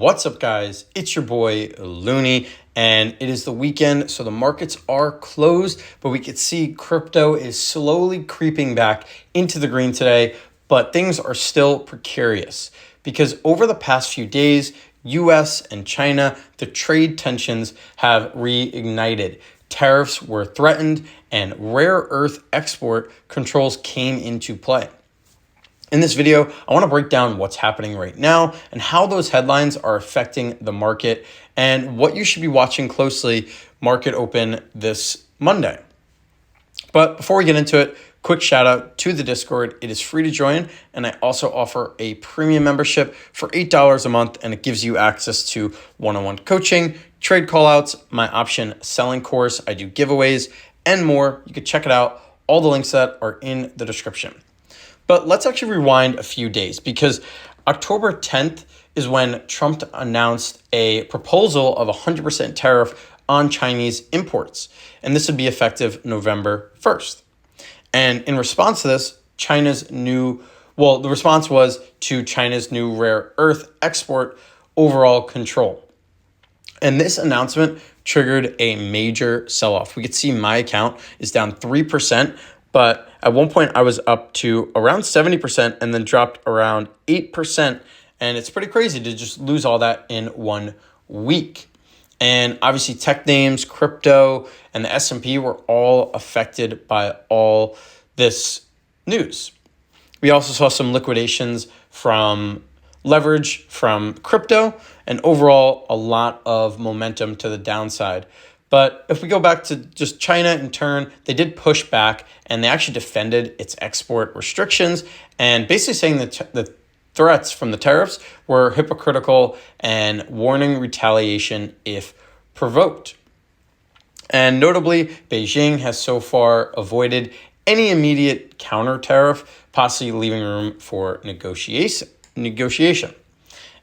What's up, guys? It's your boy Looney, and it is the weekend, so the markets are closed, but we could see crypto is slowly creeping back into the green today, but things are still precarious because over the past few days, US and China, the trade tensions have reignited. Tariffs were threatened, and rare earth export controls came into play. In this video, I want to break down what's happening right now and how those headlines are affecting the market and what you should be watching closely market open this Monday. But before we get into it, quick shout out to the Discord. It is free to join, and I also offer a premium membership for $8 a month, and it gives you access to one-on-one coaching, trade callouts, my option selling course, I do giveaways, and more. You can check it out. All the links that are in the description. But let's actually rewind a few days because October 10th is when Trump announced a proposal of 100% tariff on Chinese imports. And this would be effective November 1st. And in response to this, the response was to China's new rare earth export overall control. And this announcement triggered a major sell-off. We could see my account is down 3%. But at one point, I was up to around 70% and then dropped around 8%. And it's pretty crazy to just lose all that in 1 week. And obviously, tech names, crypto, and the S&P were all affected by all this news. We also saw some liquidations from leverage from crypto, and overall, a lot of momentum to the downside. But if we go back to just China in turn, they did push back and they actually defended its export restrictions and basically saying that the threats from the tariffs were hypocritical and warning retaliation if provoked. And notably, Beijing has so far avoided any immediate counter tariff, possibly leaving room for negotiation.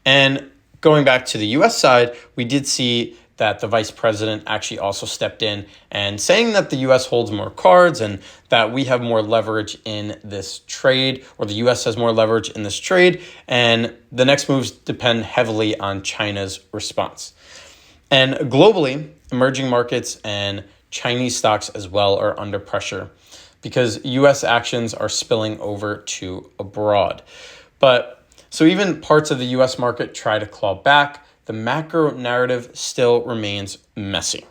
And going back to the US side, we did see that the vice president actually also stepped in and saying that the U.S. holds more cards and that we have more leverage in this trade, or the U.S. has more leverage in this trade, and the next moves depend heavily on China's response. And globally, emerging markets and Chinese stocks as well are under pressure because U.S. actions are spilling over to abroad. So even parts of the U.S. market try to claw back. The macro narrative still remains messy.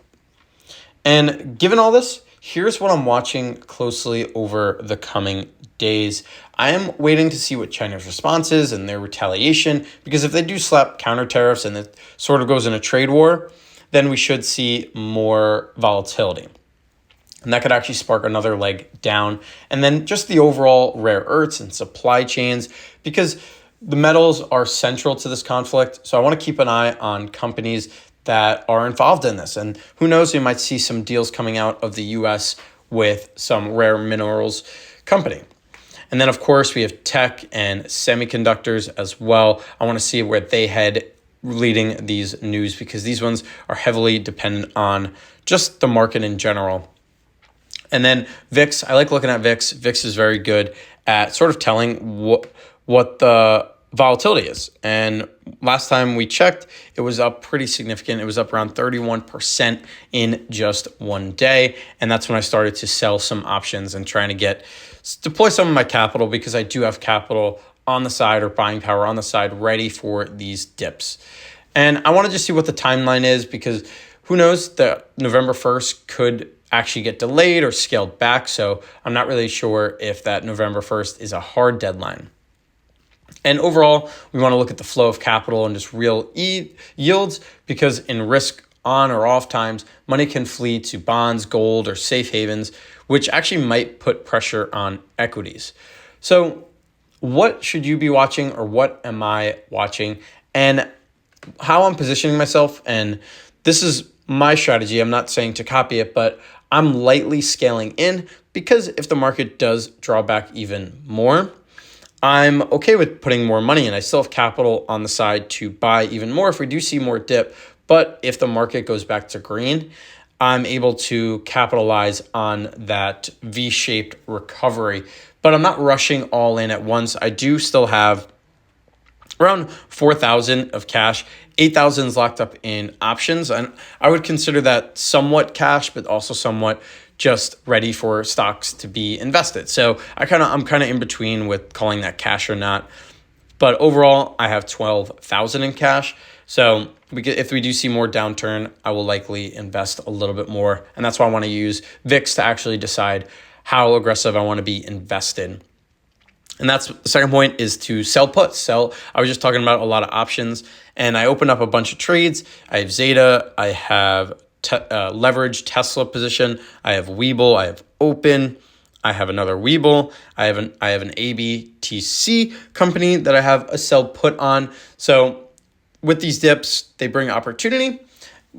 And given all this, here's what I'm watching closely over the coming days. I am waiting to see what China's response is and their retaliation, because if they do slap counter tariffs and it sort of goes in a trade war, then we should see more volatility. And that could actually spark another leg down. And then just the overall rare earths and supply chains, because the metals are central to this conflict, so I want to keep an eye on companies that are involved in this. And who knows, we might see some deals coming out of the U.S. with some rare minerals company. And then, of course, we have tech and semiconductors as well. I want to see where they head leading these news because these ones are heavily dependent on just the market in general. And then VIX, I like looking at VIX. VIX is very good at sort of telling what the volatility is. And last time we checked, it was up pretty significant. It was up around 31% in just 1 day. And that's when I started to sell some options and trying to deploy some of my capital because I do have capital on the side or buying power on the side ready for these dips. And I want to just see what the timeline is because who knows, that November 1st could actually get delayed or scaled back. So I'm not really sure if that November 1st is a hard deadline. And overall, we want to look at the flow of capital and just real yields because in risk on or off times, money can flee to bonds, gold, or safe havens, which actually might put pressure on equities. So what should you be watching, or what am I watching, and how I'm positioning myself? And this is my strategy. I'm not saying to copy it, but I'm lightly scaling in because if the market does draw back even more, I'm okay with putting more money in. I still have capital on the side to buy even more if we do see more dip. But if the market goes back to green, I'm able to capitalize on that V-shaped recovery. But I'm not rushing all in at once. I do still have around 4,000 of cash. 8,000 is locked up in options, and I would consider that somewhat cash, but also somewhat just ready for stocks to be invested. So I'm kind of in between with calling that cash or not. But overall, I have 12,000 in cash. So if we do see more downturn, I will likely invest a little bit more. And that's why I want to use VIX to actually decide how aggressive I want to be invested. And that's the second point, is to sell puts. I was just talking about a lot of options, and I opened up a bunch of trades. I have Zeta, I have leverage Tesla position, I have Webull, I have Open, I have another Webull, I have an ABTC company that I have a sell put on. So with these dips, they bring opportunity,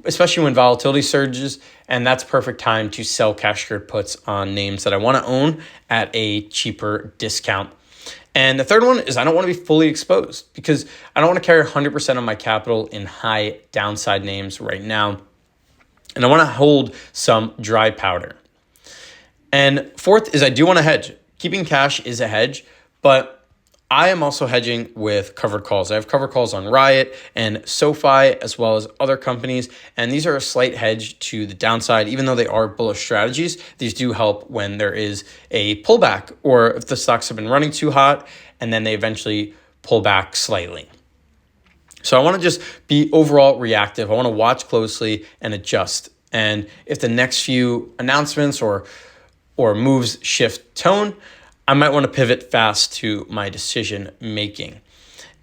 especially when volatility surges, and that's perfect time to sell cash secured puts on names that I want to own at a cheaper discount. And the third one is I don't want to be fully exposed, because I don't want to carry 100% of my capital in high downside names right now. And I want to hold some dry powder. And fourth is I do want to hedge. Keeping cash is a hedge, but I am also hedging with covered calls. I have covered calls on Riot and SoFi, as well as other companies. And these are a slight hedge to the downside. Even though they are bullish strategies, these do help when there is a pullback, or if the stocks have been running too hot and then they eventually pull back slightly. So I want to just be overall reactive. I want to watch closely and adjust. And if the next few announcements or moves shift tone, I might want to pivot fast to my decision making.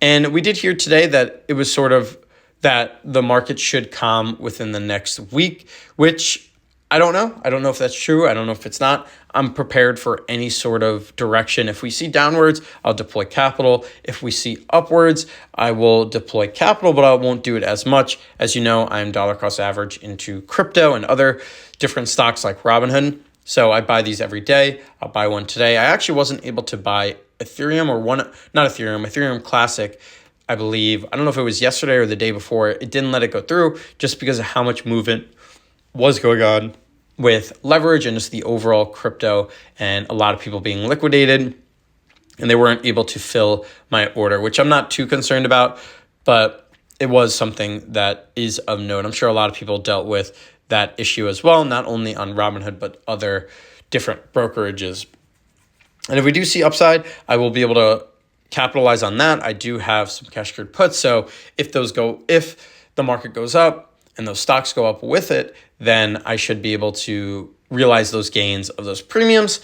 And we did hear today that it was sort of that the market should calm within the next week, which I don't know. I don't know if that's true. I don't know if it's not. I'm prepared for any sort of direction. If we see downwards, I'll deploy capital. If we see upwards, I will deploy capital, but I won't do it as much. As you know, I'm dollar cost average into crypto and other different stocks like Robinhood. So I buy these every day. I'll buy one today. I actually wasn't able to buy Ethereum Classic, I believe. I don't know if it was yesterday or the day before. It didn't let it go through just because of how much movement was going on with leverage and just the overall crypto, and a lot of people being liquidated, and they weren't able to fill my order, which I'm not too concerned about, but it was something that is of note. I'm sure a lot of people dealt with that issue as well, not only on Robinhood, but other different brokerages. And if we do see upside, I will be able to capitalize on that. I do have some cash secured puts. So if the market goes up and those stocks go up with it, then I should be able to realize those gains of those premiums.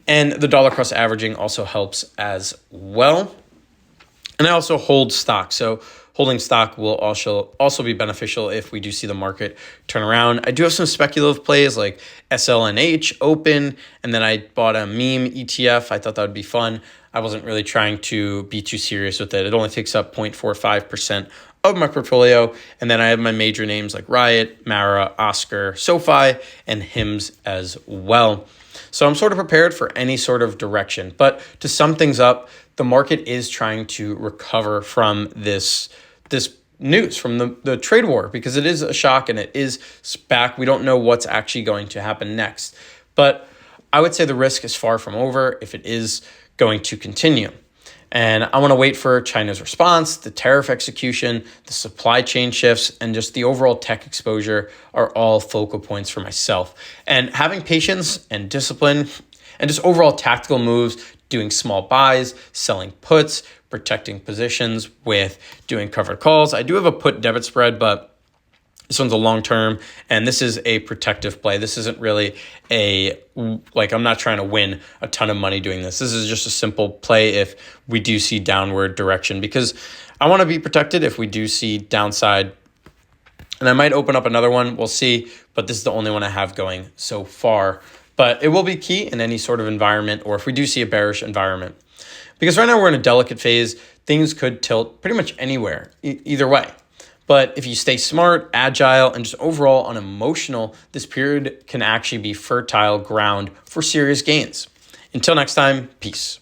And the dollar cost averaging also helps as well. And I also hold stock. So holding stock will also be beneficial if we do see the market turn around. I do have some speculative plays like SLNH, Open, and then I bought a meme ETF. I thought that would be fun. I wasn't really trying to be too serious with it. It only takes up 0.45% of my portfolio. And then I have my major names like Riot, Mara, Oscar, SoFi, and HIMS as well. So I'm sort of prepared for any sort of direction. But to sum things up, the market is trying to recover from this news, from the trade war, because it is a shock and it is back. We don't know what's actually going to happen next. But I would say the risk is far from over if it is going to continue. And I want to wait for China's response, the tariff execution, the supply chain shifts, and just the overall tech exposure are all focal points for myself. And having patience and discipline and just overall tactical moves, doing small buys, selling puts, protecting positions with doing covered calls. I do have a put debit spread, but this one's a long-term, and this is a protective play. This isn't really I'm not trying to win a ton of money doing this. This is just a simple play if we do see downward direction, because I want to be protected if we do see downside. And I might open up another one. We'll see, but this is the only one I have going so far. But it will be key in any sort of environment, or if we do see a bearish environment. Because right now we're in a delicate phase. Things could tilt pretty much anywhere, either way. But if you stay smart, agile, and just overall unemotional, this period can actually be fertile ground for serious gains. Until next time, peace.